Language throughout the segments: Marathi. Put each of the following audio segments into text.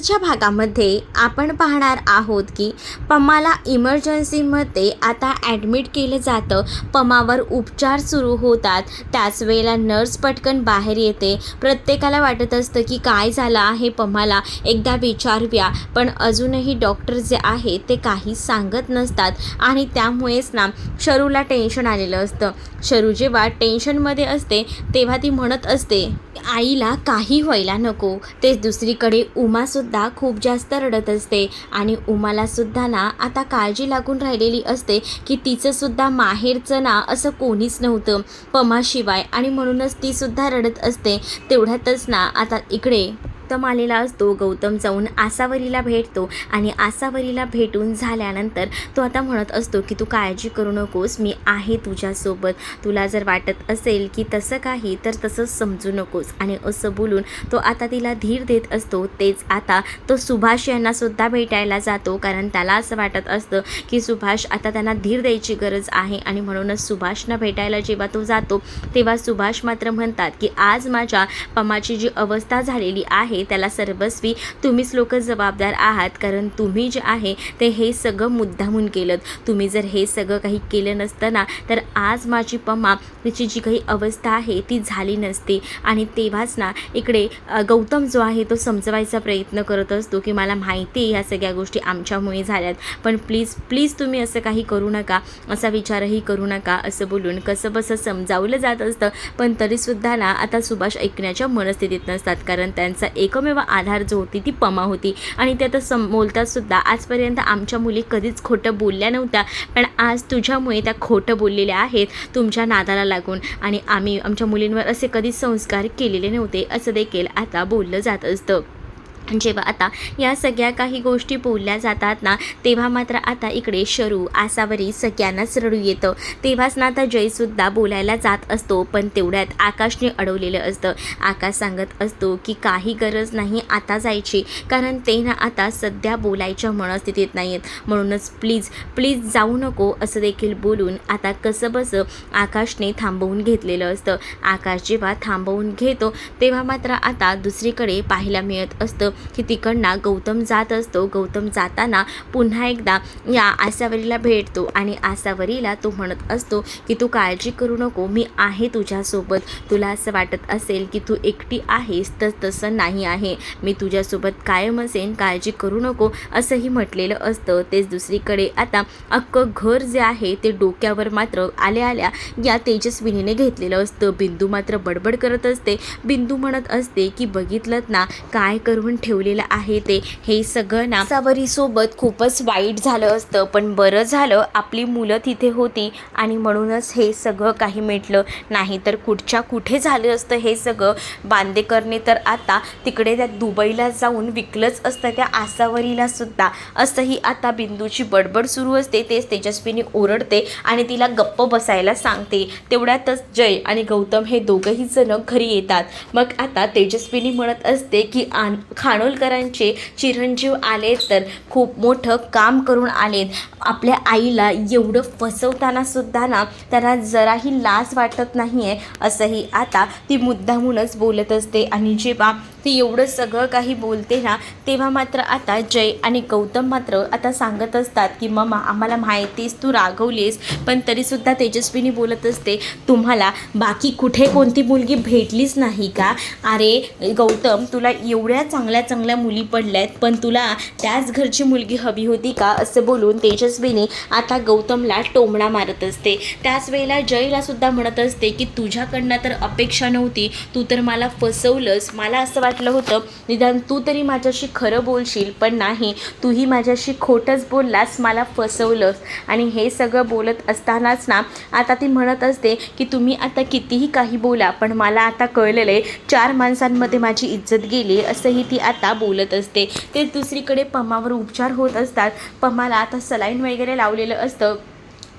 आजच्या भागामध्ये आपण पाहणार आहोत की पमाला इमर्जन्सीमध्ये आता ॲडमिट केलं जातं. पमावर उपचार सुरू होतात. त्याच वेळेला नर्स पटकन बाहेर येते. प्रत्येकाला वाटत असतं की काय झालं आहे पमाला, एकदा विचारूया, पण अजूनही डॉक्टर जे आहे ते काही सांगत नसतात. आणि त्यामुळेच ना शरूला टेन्शन आलेलं असतं. शरू जेव्हा टेन्शनमध्ये असते तेव्हा ती म्हणत असते आईला काही व्हायला नको. तेच दुसरीकडे उमासुद्धा खूप जास्त रडत असते आणि उमालासुद्धा ना आता काळजी लागून राहिलेली असते की तिचंसुद्धा माहेरचं ना असं कोणीच नव्हतं पमाशिवाय, आणि म्हणूनच तीसुद्धा रडत असते. तेवढ्यातच ना आता इकडे गौतम आलेला असतो. गौतम जाऊन आसावरीला भेटतो आणि आसावरीला भेटून झाल्यानंतर तो आता म्हणत असतो की तू काळजी करू नकोस, मी आहे तुझ्यासोबत. तुला जर वाटत असेल की तसं काही तर तसंच समजू नकोस. आणि असं बोलून तो आता तिला धीर देत असतो. तेच आता तो सुभाष यांनासुद्धा भेटायला जातो, कारण त्याला असं वाटत असतं की सुभाष आता त्यांना धीर द्यायची गरज आहे. आणि म्हणूनच सुभाषना भेटायला जेव्हा तो जातो तेव्हा सुभाष मात्र म्हणतात की आज माझ्या पमाची जी अवस्था झालेली आहे त्याला सर्वस्वी तुम्हीच लोक जबाबदार आहात, कारण तुम्ही जे आहे ते हे सगळं मुद्दामून केलं. तुम्ही जर हे सगळं काही केलं नसतं ना तर आज माझी पमा तिची जी काही अवस्था आहे ती झाली नसती. आणि तेव्हाच ना इकडे गौतम जो आहे तो समजवायचा प्रयत्न करत असतो की मला माहिती आहे ह्या सगळ्या गोष्टी आमच्यामुळे झाल्यात, पण प्लीज प्लीज तुम्ही असं काही करू नका, असा विचारही करू नका, असं बोलून कसं बसं समजावलं जात असतं. पण तरीसुद्धा ना आता सुभाष ऐकण्याच्या मनस्थितीत नसतात, कारण त्यांचा एकमेव आधार जो होती ती पमा होती. आणि ते आता बोलतातसुद्धा आजपर्यंत आमच्या मुली कधीच खोटं बोलल्या नव्हत्या, पण आज तुझ्यामुळे त्या खोटं बोललेल्या आहेत तुमच्या नादाला लागून, आणि आम्ही आमच्या मुलींवर असे कधीच संस्कार केलेले नव्हते, असं देखील आता बोललं जात असतं. जेव्हा आता या सगळ्या काही गोष्टी बोलल्या जातात ना तेव्हा मात्र आता इकडे शरू आसावरी सगळ्यांनाच रडू येतं. तेव्हाच ना आता जयसुद्धा बोलायला जात असतो, पण तेवढ्यात आकाशने अडवलेलं असतं. आकाश सांगत असतो की काही गरज नाही आता जायची, कारण ते ना आता सध्या बोलायच्या मनस्थितीत नाही आहेत, म्हणूनच प्लीज प्लीज जाऊ नको, असं देखील बोलून आता कसं बसं आकाशने थांबवून घेतलेलं असतं. आकाश जेव्हा थांबवून घेतो तेव्हा मात्र आता दुसरीकडे पाहायला मिळत असतं की तिकडनं गौतम जात असतो. गौतम जाताना पुन्हा एकदा या आसावरीला भेटतो आणि आसावरीला तो म्हणत असतो की तू काळजी करू नको, मी आहे तुझ्यासोबत. तुला असं वाटत असेल की तू एकटी आहेस तर तसं नाही आहे, मी तुझ्यासोबत कायम असेन, काळजी करू नको, असंही म्हटलेलं असतं. तेच दुसरीकडे आता अख्खं घर जे आहे ते डोक्यावर मात्र आल्या आल्या या तेजस्विनीने घेतलेलं असतं. बिंदू मात्र बडबड करत असते. बिंदू म्हणत असते की बघितलं ना काय करून ठेवलेलं आहे ते, हे सगळं ना आसावरीसोबत खूपच वाईट झालं असतं, पण बरं झालं आपली मुलं तिथे होती आणि म्हणूनच हे सगळं काही मिटलं, नाही तर कुठच्या कुठे झालं असतं हे सगळं. बांदेकरने तर आता तिकडे त्या दुबईला जाऊन विकलंच असतं त्या आसावरीला सुद्धा, असंही आता बिंदूची बडबड सुरू असते. तेच तेजस्विनी ओरडते आणि तिला गप्प बसायला सांगते. तेवढ्यातच जय आणि गौतम हे दोघंही जण घरी येतात. मग आता तेजस्विनी म्हणत असते की खानोलकरांचे चिरंजीव आले तर खूप मोठं काम करून आलेत. आपल्या आईला एवढं फसवताना सुद्धा ना त्यांना जराही लाज वाटत नाही आहे, असंही आता ती मुद्दामूनच बोलत असते. आणि जेव्हा ती एवढं सगळं काही बोलते ना तेव्हा मात्र आता जय आणि गौतम मात्र आता सांगत असतात की मम्मा आम्हाला माहितीच तू रागवलीस, पण तरीसुद्धा तेजस्विनी बोलत असते तुम्हाला बाकी कुठे कोणती मुलगी भेटलीच नाही का? अरे गौतम, तुला एवढ्या चांगल्या चांगल्या मुली पडल्यात, पण तुला त्याच घरची मुलगी हवी होती का? असं बोलून तेजस्विनी आता गौतमला टोमणा मारत असते. त्याच वेळेला जयला सुद्धा म्हणत असते की तुझ्याकडनं तर अपेक्षा नव्हती, तू तर मला फसवलंस. मला असं वाटलं होतं निदान तू तरी माझ्याशी खरं बोलशील, पण नाही, तूही माझ्याशी खोटंच बोललास, मला फसवलंस. आणि हे सगळं बोलत असतानाच ना आता ती म्हणत असते की तुम्ही आता कितीही काही बोला, पण मला आता कळलेलं आहे 4 माणसांमध्ये माझी इज्जत गेली, असंही ती आता बोलत असते. ते दुसरीकडे पमावर उपचार होत असतात. पमाला आता सलाईन वगैरे लावलेलं असतं.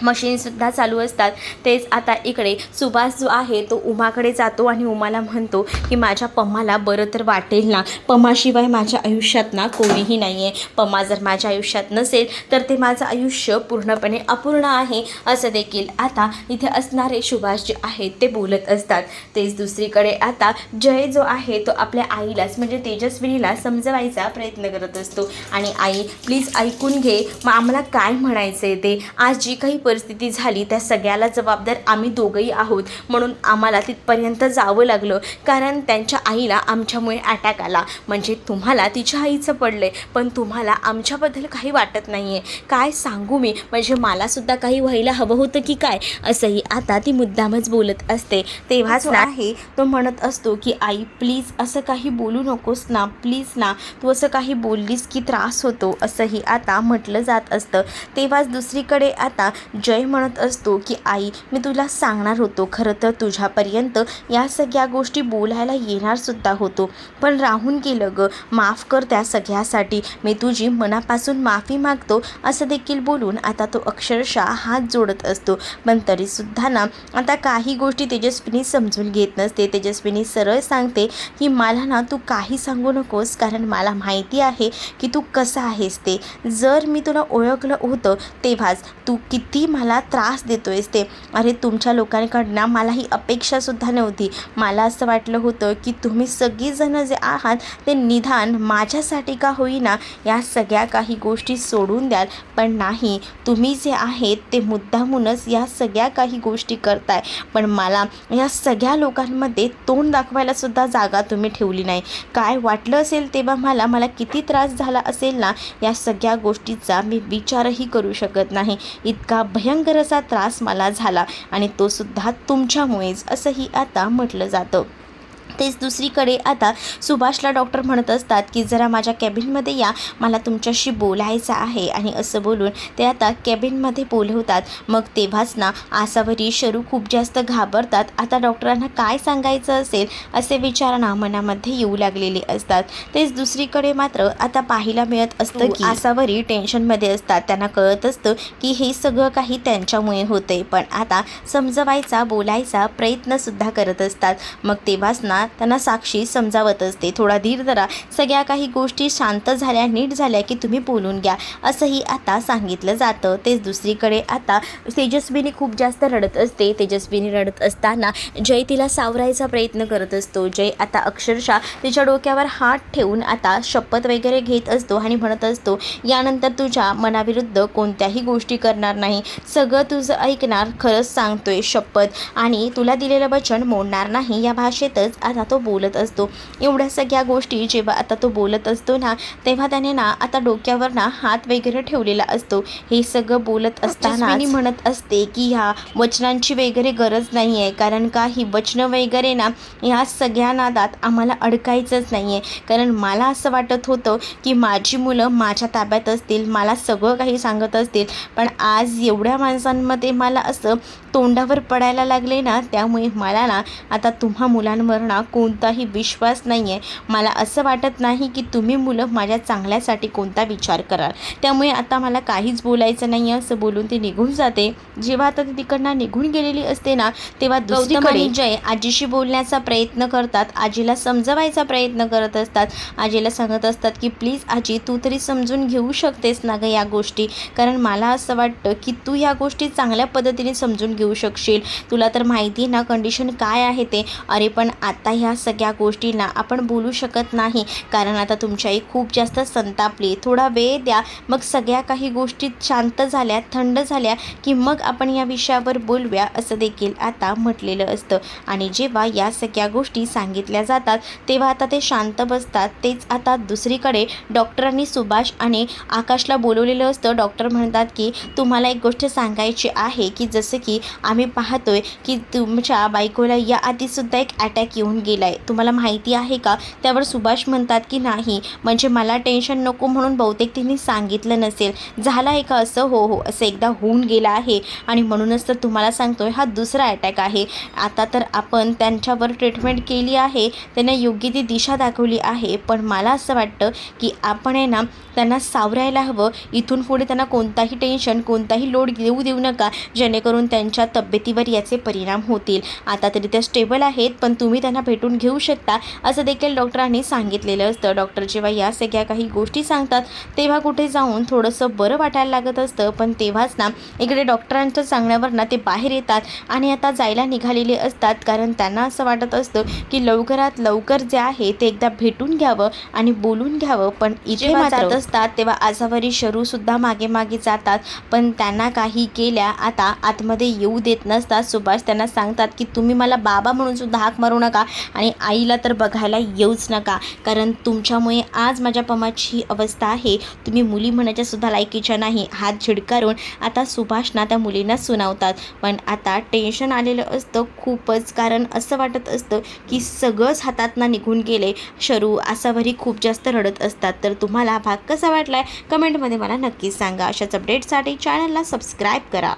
मशीनसुद्धा चालू असतात. तेच आता इकडे सुभाष जो आहे तो उमाकडे जातो आणि उमाला म्हणतो की माझ्या पम्माला बरं तर वाटेल ना, पम्माशिवाय माझ्या आयुष्यात ना कोणीही नाही आहे. पम्मा जर माझ्या आयुष्यात नसेल तर ते माझं आयुष्य पूर्णपणे अपूर्ण आहे, असं देखील आता इथे असणारे सुभाष जे आहेत ते बोलत असतात. तेच दुसरीकडे आता जय जो आहे तो आपल्या आईलाच म्हणजे तेजस्विनीला समजवायचा प्रयत्न करत असतो. आणि आई प्लीज ऐकून घे, मग आम्हाला काय म्हणायचं आहे ते. आज जी काही परिस्थिती झाली त्या सगळ्याला जबाबदार आम्ही दोघंही आहोत, म्हणून आम्हाला तिथपर्यंत जावं लागलं, कारण त्यांच्या आईला आमच्यामुळे अटॅक आला. म्हणजे तुम्हाला तिच्या आईचं पडलं आहे, पण तुम्हाला आमच्याबद्दल काही वाटत नाही आहे. काय सांगू मी, म्हणजे मलासुद्धा काही व्हायला हवं होतं की काय, असंही आता ती मुद्दामच बोलत असते. तेव्हाच ना आहे तो म्हणत असतो की आई प्लीज असं काही बोलू नकोस ना, प्लीज ना, तू असं काही बोललीस की त्रास होतो, असंही आता म्हटलं जात असतं. तेव्हाच दुसरीकडे आता जय म्हणत असतो की आई मी तुला सांगणार होतो, खरं तर तुझ्यापर्यंत या सगळ्या गोष्टी बोलायला येणारसुद्धा होतो, पण राहून गेलं ग, माफ कर त्या सगळ्यासाठी, मी तुझी मनापासून माफी मागतो, असं देखील बोलून आता तो अक्षरशः हात जोडत असतो. पण तरीसुद्धा ना आता काही गोष्टी तेजस्विनी समजून घेत नसते. तेजस्विनी सरळ सांगते की मला ना तू काही सांगू नकोस, कारण मला माहिती आहे की तू कसा आहेस ते. जर मी तुला ओळखलं होतं तेव्हाच तू किती मला त्रास देतोयस ते. अरे तुमच्या लोकांकडनं मला ही अपेक्षासुद्धा नव्हती. मला असं वाटलं होतं की तुम्ही सगळीजणं जे आहात ते निदान माझ्यासाठी का होईना या सगळ्या काही गोष्टी सोडून द्याल, पण नाही, तुम्ही जे आहेत ते मुद्दामूनच या सगळ्या काही गोष्टी करताय. पण मला या सगळ्या लोकांमध्ये तोंड दाखवायलासुद्धा जागा तुम्ही ठेवली नाही. काय वाटलं असेल तेव्हा मला किती त्रास झाला असेल ना, या सगळ्या गोष्टीचा मी विचारही करू शकत नाही. इतका भयंकर असा त्रास मला झाला आणि तो सुद्धा तुमच्यामुळेच, असंही आता म्हटलं जातं. तेच दुसरीकडे आता सुभाषला डॉक्टर म्हणत असतात की जरा माझ्या कॅबिनमध्ये या, मला तुमच्याशी बोलायचं आहे, आणि असं बोलून ते आता कॅबिनमध्ये बोलवतात. मग तेव्हाच ना आसावरी शरू खूप जास्त घाबरतात. आता डॉक्टरांना काय सांगायचं असेल असे विचार ना मनामध्ये येऊ लागलेले असतात. तेच दुसरीकडे मात्र आता पाहायला मिळत असतं की आसावरी टेन्शनमध्ये असतात. त्यांना कळत असतं की हे सगळं काही त्यांच्यामुळे होते, पण आता समजवायचा बोलायचा प्रयत्नसुद्धा करत असतात. मग तेव्हाच ना त्यांना साक्षी समजावत असते, थोडा धीर धरा, सगळ्या काही गोष्टी शांत झाल्या, नीट झाल्या की तुम्ही बोलून घ्या, असंही आता सांगितलं जातं. तेच दुसरीकडे आता तेजस्विनी खूप जास्त रडत असते. तेजस्विनी रडत असताना जय तिला सावरायचा प्रयत्न करत असतो. जय आता अक्षरशः तिच्या डोक्यावर हात ठेवून आता शपथ वगैरे घेत असतो आणि म्हणत असतो यानंतर तुझ्या मनाविरुद्ध कोणत्याही गोष्टी करणार नाही, सगळं तुझं ऐकणार, खरंच सांगतोय शपथ, आणि तुला दिलेलं वचन मोडणार नाही, या भाषेतच आता तो बोलत असतो. एवढ्या सगळ्या गोष्टी जेव्हा आता तो बोलत असतो ना, तेव्हा त्याने ना आता डोक्यावर ना हात वगैरे ठेवलेला असतो. हे सगळं बोलत असताना मी म्हणत असते की ह्या वचनांची वगैरे गरज नाही आहे, कारण का ही वचनं वगैरे ना ह्या सगळ्या नादात आम्हाला अडकायचंच नाही आहे. कारण मला असं वाटत होतं की माझी मुलं माझ्या ताब्यात असतील, मला सगळं काही सांगत असतील, पण आज एवढ्या माणसांमध्ये मला असं तोंडावर पडायला लागले ना, त्यामुळे मला ना आता तुम्हा मुलांवर ना कोणताही विश्वास नाही आहे. मला असं वाटत नाही की तुम्ही मुलं माझ्या चांगल्यासाठी कोणता विचार कराल, त्यामुळे आता मला काहीच बोलायचं नाही आहे, असं बोलून ती निघून जाते. जेव्हा आता ती तिकडनं निघून गेलेली असते ना, तेव्हा दुसरीकडे जय आजीशी बोलण्याचा प्रयत्न करतात, आजीला समजवायचा प्रयत्न करत असतात. आजीला सांगत असतात की प्लीज आजी तू तरी समजून घेऊ शकतेस ना ग या गोष्टी, कारण मला असं वाटतं की तू या गोष्टी चांगल्या पद्धतीने समजून घेऊ शकशील, तुला तर माहिती ना कंडिशन काय आहे ते. अरे पण आता ह्या सगळ्या गोष्टींना आपण बोलू शकत नाही, कारण आता तुमची आई खूप जास्त संतापली, थोडा वेळ द्या, मग सगळ्या काही गोष्टी शांत झाल्या, थंड झाल्या की मग आपण या विषयावर बोलूया, असं देखील आता म्हटलेलं असतं. आणि जेव्हा या सगळ्या गोष्टी सांगितल्या जातात तेव्हा आता ते शांत बसतात. तेच आता दुसरीकडे डॉक्टरांनी सुभाष आणि आकाशला बोलवलेलं असतं. डॉक्टर म्हणतात की तुम्हाला एक गोष्ट सांगायची आहे की जसं की आम्ही पाहतोय की तुमच्या बायकोला या आधीसुद्धा एक अटॅक येऊन गेला आहे, तुम्हाला माहिती आहे का? त्यावर सुभाष म्हणतात की नाही, म्हणजे मला टेन्शन नको म्हणून बहुतेक तिने सांगितलं नसेल. झालं आहे का असं? हो हो, असं एकदा होऊन गेलं आहे आणि म्हणूनच तर तुम्हाला सांगतोय हा दुसरा अटॅक आहे. आता तर आपण त्यांच्यावर ट्रीटमेंट केली आहे, त्यांना योग्य ती दिशा दाखवली आहे, पण मला असं वाटतं की आपण आहे ना त्यांना सावरायला हवं. इथून पुढे त्यांना कोणताही टेन्शन, कोणताही लोड देऊ नका, जेणेकरून त्यांच्या तब्येतीवर याचे परिणाम होतील. आता तरी त्या स्टेबल आहेत, पण तुम्ही त्यांना भेटून घेऊ शकता असं देखील डॉक्टरांनी सांगितलेलं असतं. डॉक्टर जेव्हा या सगळ्या काही गोष्टी सांगतात तेव्हा कुठे जाऊन थोडंसं बरं वाटायला लागत असतं, पण तेव्हाच ना इकडे डॉक्टरांच्या सांगण्यावर ना ते बाहेर येतात आणि आता जायला निघालेले असतात, कारण त्यांना असं वाटत असतं की लवकरात लवकर जे आहे ते एकदा भेटून घ्यावं आणि बोलून घ्यावं. पण इथे जात असतात तेव्हा आसावरी शरूसुद्धा मागे मागे जातात, पण त्यांना काही केल्या आता आतमध्ये येऊ देत नसतात. सुभाष त्यांना सांगतात की तुम्ही मला बाबा म्हणून सुद्धा हाक मारू नका आणि आईला तर बघायला येऊच नका, कारण तुमच्यामुळे आज माझ्या पमाची अवस्था आहे. तुम्ही मुली म्हणायच्या सुद्धा लायकीच्या नाही. हात झिडकारून आता सुभाषना त्या मुलींना सुनावतात. पण आता टेन्शन आलेलं असतं खूपच, कारण असं वाटत असतं की सगळंच हातातनं निघून गेले. शरू आसावरी खूप जास्त रडत असतात. तर तुम्हाला भाग कसा वाटलाय कमेंटमध्ये मला नक्कीच सांगा. अशाच अपडेटसाठी चॅनलला सबस्क्राईब करा.